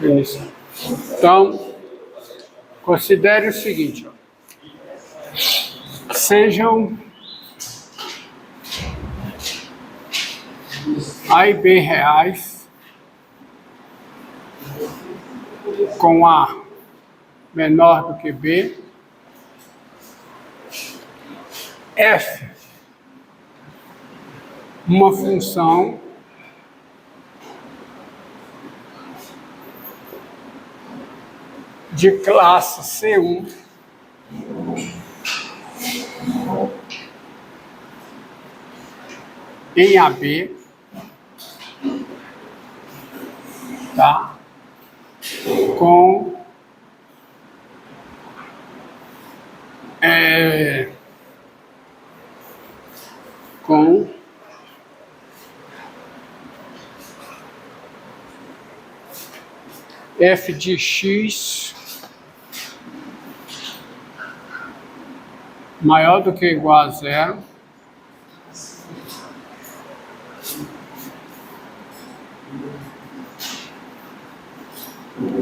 Isso. Então, considere o seguinte, ó. Sejam A e B reais com A menor do que B, F, uma função de classe C1 em AB, tá? Com f de x maior do que ou igual a zero,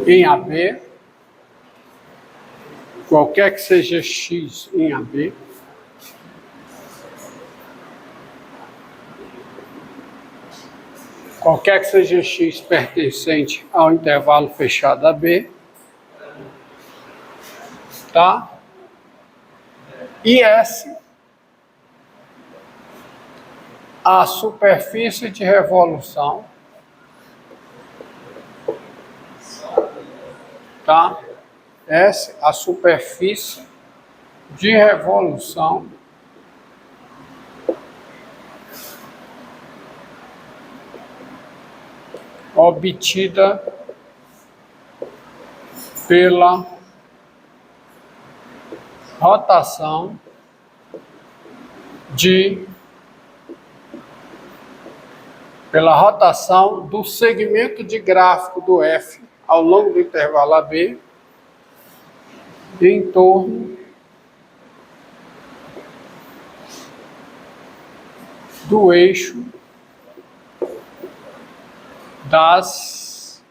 em AB, qualquer que seja x em AB, qualquer que seja x pertencente ao intervalo fechado AB, tá? E S, a superfície de revolução, tá? S, a superfície de revolução obtida pela rotação do segmento de gráfico do F ao longo do intervalo AB em torno do eixo das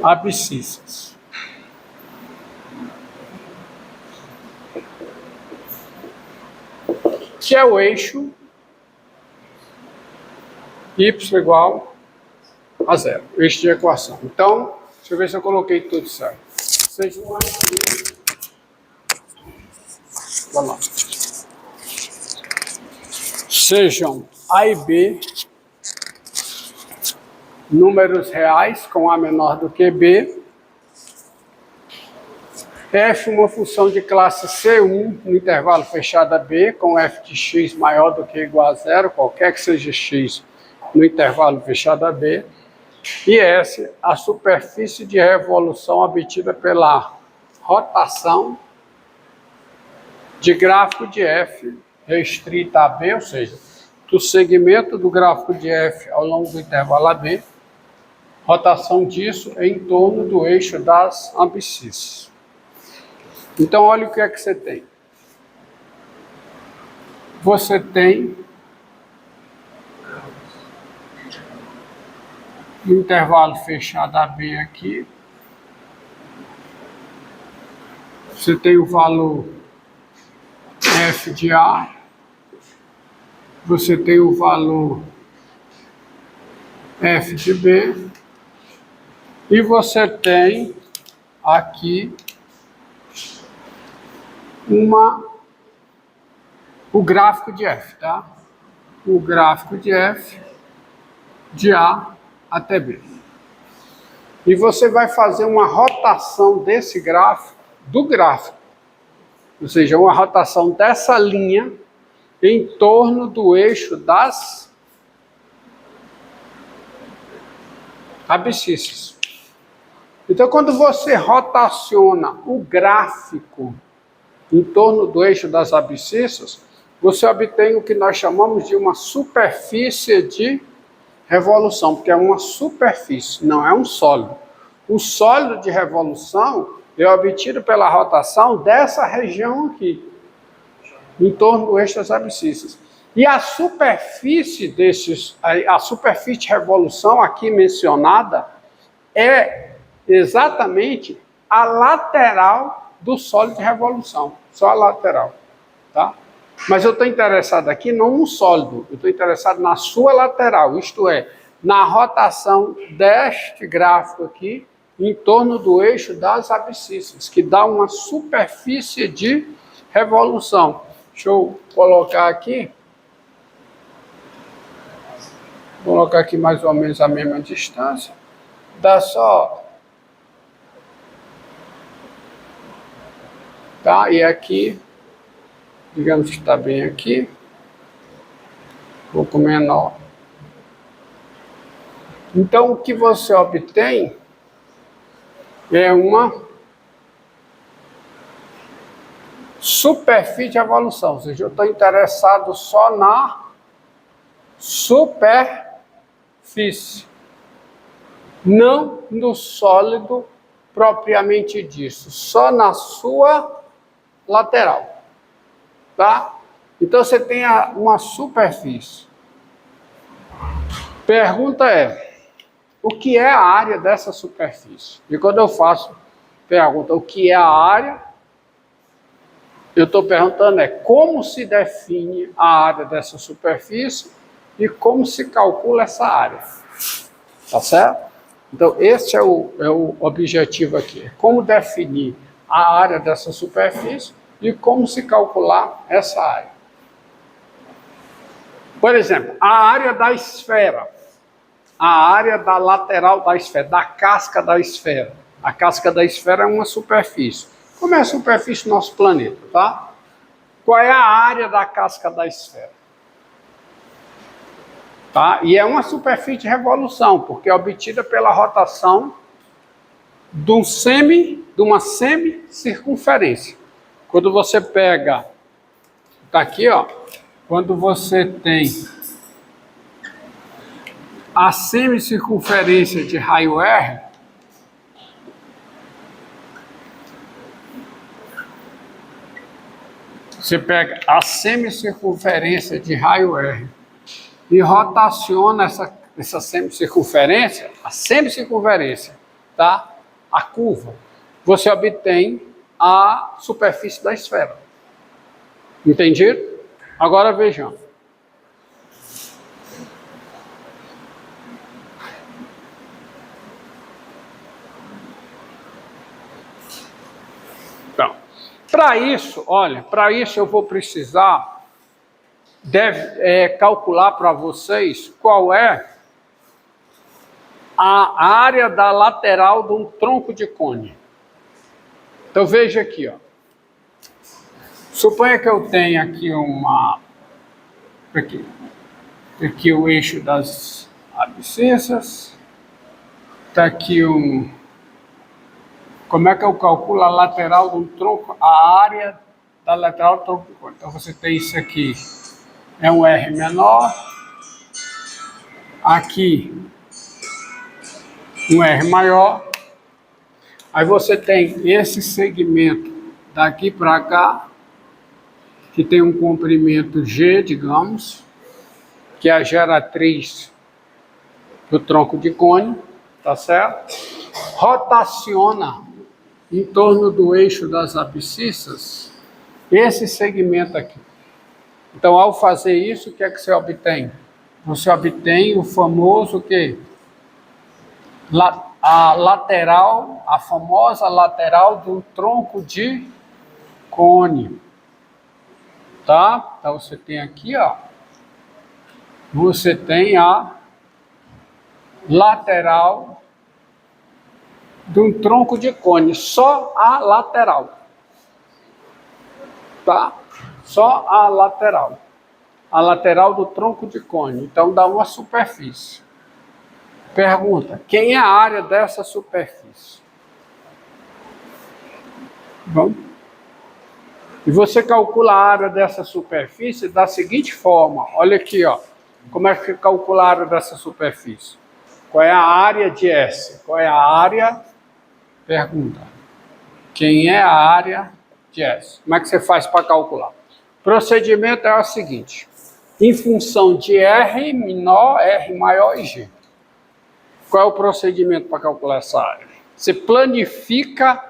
abscissas. Que é o eixo y igual a zero, eixo de equação. Então, deixa eu ver se eu coloquei tudo certo. Vamos lá. Sejam A e B números reais com A menor do que B, F uma função de classe C1 no intervalo fechado AB, com f de x maior do que ou igual a zero, qualquer que seja x no intervalo fechado AB, e S, a superfície de revolução obtida pela rotação de gráfico de F restrita a B, ou seja, do segmento do gráfico de F ao longo do intervalo AB, rotação disso em torno do eixo das abscissas. Então, olha o que é que você tem. Você tem no intervalo fechado AB aqui, você tem o valor F de A, você tem o valor F de B, e você tem aqui o gráfico de F, tá? O gráfico de F de A até B. E você vai fazer uma rotação desse gráfico, ou seja, uma rotação dessa linha em torno do eixo das abscissas. Então, quando você rotaciona o gráfico em torno do eixo das abscissas, você obtém o que nós chamamos de uma superfície de revolução, porque é uma superfície, não é um sólido. O sólido de revolução é obtido pela rotação dessa região aqui, em torno do eixo das abscissas. E a superfície de revolução aqui mencionada é exatamente a lateral do sólido de revolução, só a lateral, tá? Mas eu estou interessado aqui não no sólido, eu estou interessado na sua lateral, isto é, na rotação deste gráfico aqui em torno do eixo das abscissas, que dá uma superfície de revolução. Deixa eu colocar aqui. Vou colocar aqui mais ou menos a mesma distância. Dá só... Tá? E aqui, digamos que está bem aqui. Um pouco menor. Então, o que você obtém é uma superfície de evolução. Ou seja, eu estou interessado só na superfície, não no sólido propriamente disso, só na sua lateral, tá? Então você tem uma superfície. Pergunta é, o que é a área dessa superfície? E quando eu faço pergunta, o que é a área, eu estou perguntando como se define a área dessa superfície e como se calcula essa área, tá certo? Então esse é o objetivo aqui, como definir a área dessa superfície e como se calcular essa área. Por exemplo, a área da esfera, a área da lateral da esfera, da casca da esfera. A casca da esfera é uma superfície. Como é a superfície do nosso planeta, tá? Qual é a área da casca da esfera? Tá? E é uma superfície de revolução, porque é obtida pela rotação de uma semicircunferência. Quando você pega, tá aqui, ó, quando você tem a semicircunferência de raio R, você pega a semicircunferência de raio R e rotaciona essa semicircunferência, a semicircunferência, tá? A curva, você obtém a superfície da esfera. Entendido? Agora vejam. Então, para isso, olha, para isso eu vou precisar calcular para vocês qual é a área da lateral de um tronco de cone. Então veja aqui, ó. Suponha que eu tenha aqui aqui o eixo das abscissas, está aqui como é que eu calculo a lateral do tronco, a área da lateral do tronco de cone? Então você tem isso aqui, é um R menor, aqui um R maior, aí você tem esse segmento daqui para cá, que tem um comprimento G, digamos, que é a geratriz do tronco de cone, tá certo? Rotaciona em torno do eixo das abscissas esse segmento aqui. Então, ao fazer isso, o que é que você obtém? Você obtém o famoso quê? A lateral, a famosa lateral do tronco de cone. Tá? Então você tem aqui, ó. Você tem a lateral de um tronco de cone, só a lateral. Tá? Só a lateral. A lateral do tronco de cone. Então dá uma superfície. Pergunta: quem é a área dessa superfície? Bom. E você calcula a área dessa superfície da seguinte forma. Olha aqui, ó. Como é que calcula a área dessa superfície? Qual é a área de S? Qual é a área? Pergunta. Quem é a área de S? Como é que você faz para calcular? O procedimento é o seguinte. Em função de R menor, R maior e G. Qual é o procedimento para calcular essa área? Você planifica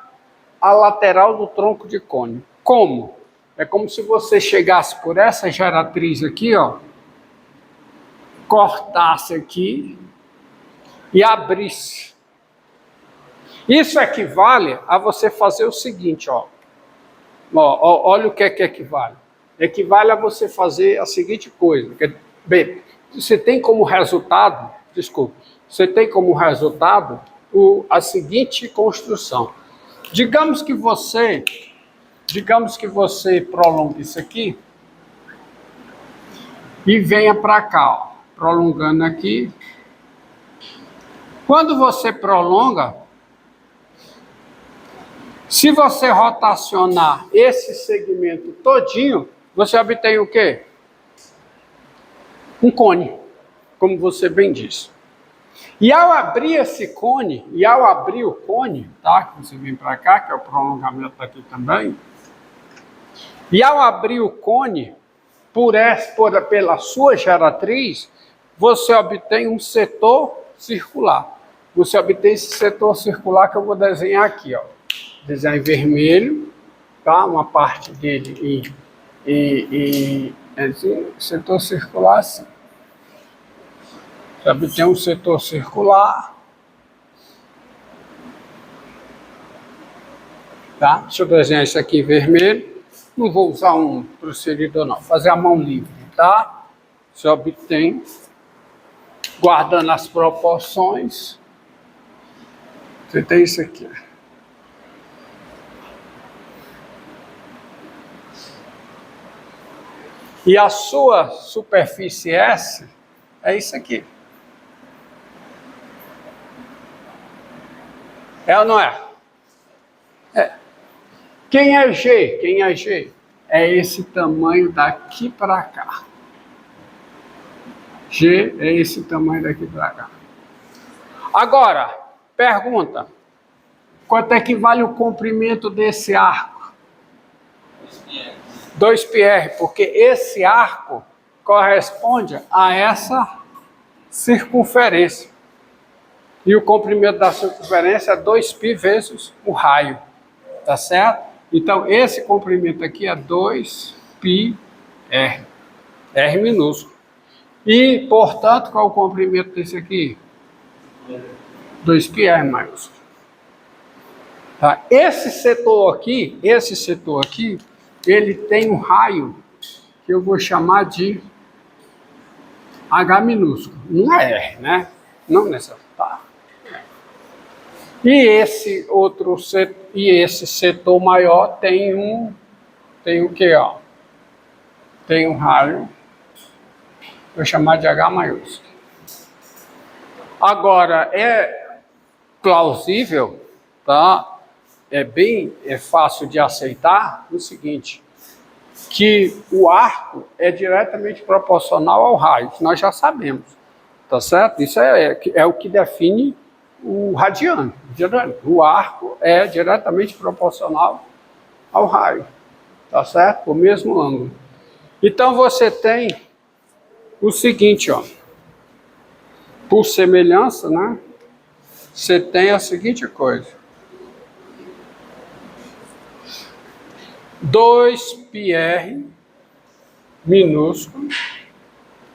a lateral do tronco de cone. Como? É como se você chegasse por essa geratriz aqui, ó, cortasse aqui e abrisse. Isso equivale a você fazer o seguinte, ó. Olha o que é que equivale. Equivale a você fazer a seguinte coisa. Bem, você tem como resultado, você tem como resultado a seguinte construção. Digamos que você prolongue isso aqui e venha para cá, ó, prolongando aqui. Quando você prolonga, se você rotacionar esse segmento todinho, você obtém o quê? Um cone, como você bem disse. E ao abrir esse cone, o cone, tá? Que você vem para cá, que é o prolongamento aqui também. E ao abrir o cone, pela sua geratriz, você obtém um setor circular. Você obtém esse setor circular que eu vou desenhar aqui, ó. Desenhar em vermelho, tá? Uma parte dele setor circular assim. Você obtém um setor circular. Tá? Deixa eu desenhar isso aqui em vermelho. Não vou usar um prosseguidor não, fazer a mão livre, tá? Você obtém, guardando as proporções, você tem isso aqui. E a sua superfície S é isso aqui. É ou não é? É. Quem é G? Quem é G? É esse tamanho daqui para cá. G é esse tamanho daqui para cá. Agora, pergunta. Quanto é que vale o comprimento desse arco? 2πr, porque esse arco corresponde a essa circunferência. E o comprimento da circunferência é 2π vezes o raio. Tá certo? Então, esse comprimento aqui é 2πr. R minúsculo. E, portanto, qual é o comprimento desse aqui? 2πr maiúsculo. Tá? Esse setor aqui, ele tem um raio que eu vou chamar de H minúsculo. Não é R, né? Não nessa. Tá. E esse setor maior tem o que, ó? Tem um raio, vou chamar de H maiúsculo. Agora, é plausível, tá? É fácil de aceitar o seguinte, que o arco é diretamente proporcional ao raio, que nós já sabemos, tá certo? Isso é o que define o radiano. O arco é diretamente proporcional ao raio, tá certo? O mesmo ângulo. Então você tem o seguinte, ó. Por semelhança, né? Você tem a seguinte coisa. 2πr minúsculo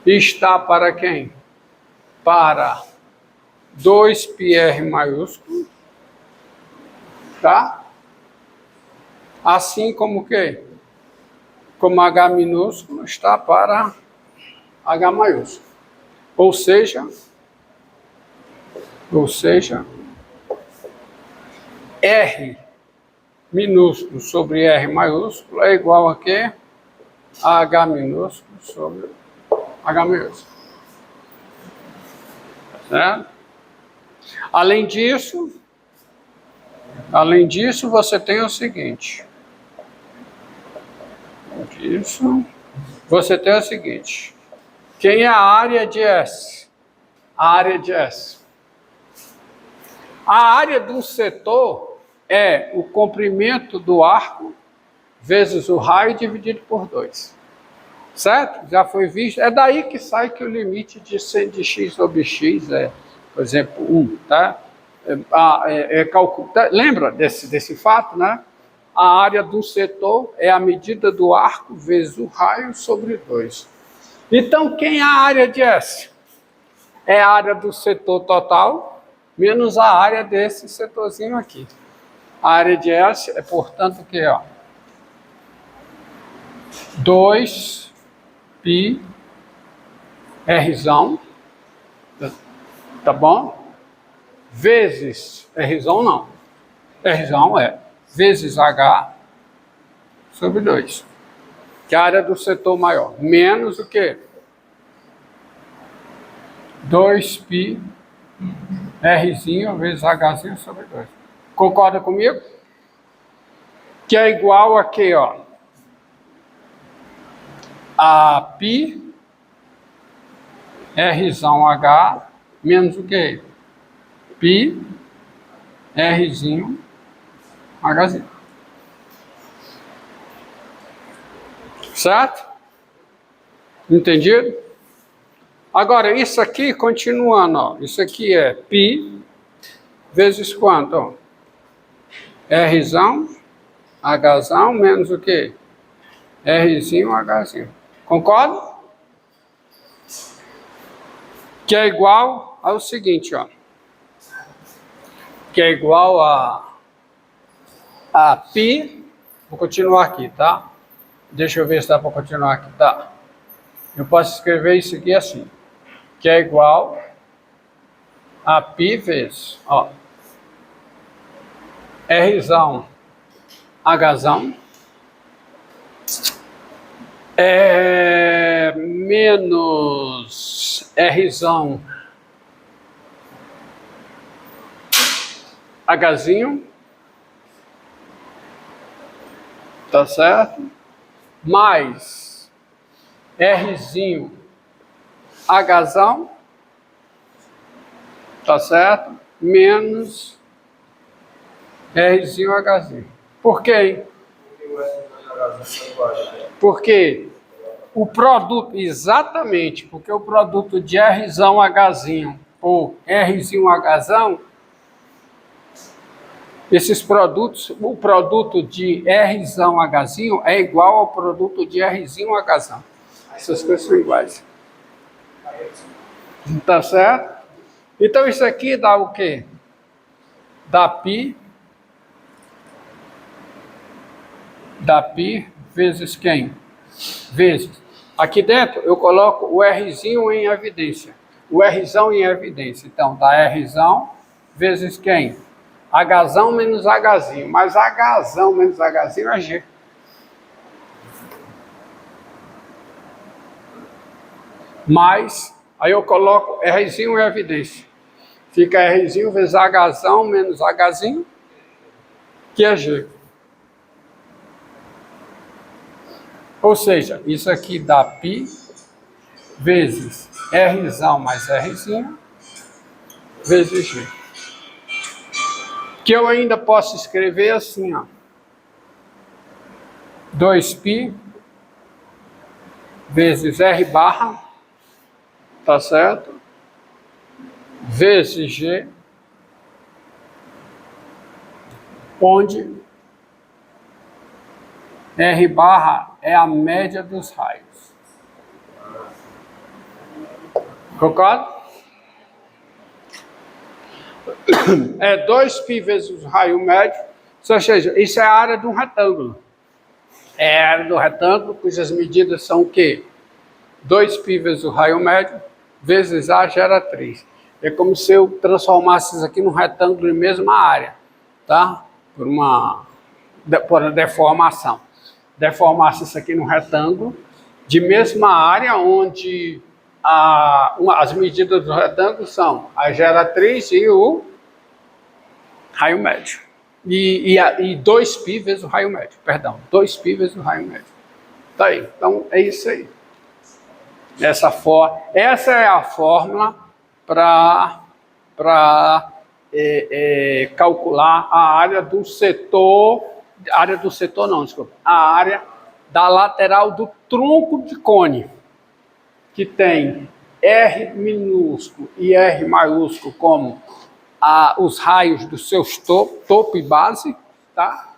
está para quem? Para 2πr maiúsculo, tá? Assim como o quê? Como H minúsculo está para H maiúsculo. Ou seja, R minúsculo sobre R maiúsculo é igual a quê? A H minúsculo sobre H maiúsculo. Certo? Além disso, você tem o seguinte. Quem é a área de S? A área de S. A área de um setor é o comprimento do arco vezes o raio dividido por 2. Certo? Já foi visto. É daí que sai que o limite de x sobre x é por exemplo, 1, tá? Lembra desse fato, né? A área do setor é a medida do arco vezes o raio sobre 2. Então, quem é a área de S? É a área do setor total, menos a área desse setorzinho aqui. A área de S é, portanto, o quê? 2 π Rzão, tá bom? Vezes, Rzão não, Rzão vezes H sobre 2, que é a área do setor maior, menos o quê? 2 π Rzinho vezes Hzinho sobre 2. Concorda comigo? Que é igual a quê, a π Rzão H menos o quê? π Rzinho Hzinho. Certo? Entendido? Agora, isso aqui, continuando, isso aqui é π vezes quanto? Rzão, Hzão, menos o quê? Rzinho, Hzinho. Concorda? Que é igual ao seguinte, que é igual a π, vou continuar aqui, tá? Deixa eu ver se dá para continuar aqui, tá? Eu posso escrever isso aqui assim, que é igual a π vezes, Rzão, Hzão, menos Rzão, Hzinho, tá certo? Mais Rzinho, Hzão, tá certo? Menos Rzinho, Hzinho. Por quê? Porque o produto, exatamente, porque o produto de Rzão, Hzinho ou Rzinho, Hzão, esses produtos, o produto de Rzão, Hzinho é igual ao produto de Rzinho, Hzão. Essas coisas são iguais. Tá certo? Então isso aqui dá o quê? Dá π vezes quem? Vezes. Aqui dentro eu coloco o Rzinho em evidência. O Rzão em evidência. Então, dá Rzão vezes quem? Hzão menos Hzinho. Mas Hzão menos Hzinho é G. Mas, aí eu coloco Rzinho em evidência. Fica Rzinho vezes Hzão menos Hzinho, que é G. Ou seja, isso aqui dá π vezes Rzão mais Rzinho vezes G. Que eu ainda posso escrever assim, 2π vezes R barra, tá certo? Vezes G, onde R barra é a média dos raios. Concorda? É 2π vezes o raio médio, ou seja, isso é a área de um retângulo. É a área do retângulo, cujas medidas são o quê? 2π vezes o raio médio, vezes A gera 3. É como se eu transformasse isso aqui num retângulo em mesma área, tá? Por uma deformação. Deformasse isso aqui num retângulo de mesma área, onde as medidas do retângulo são a geratriz e o raio médio. E 2π vezes o raio médio, perdão, 2π vezes o raio médio. Tá aí, então é isso aí. Essa é a fórmula para calcular a área do setor, a área da lateral do tronco de cone, que tem R minúsculo e R maiúsculo como os raios dos seus topo e base, tá?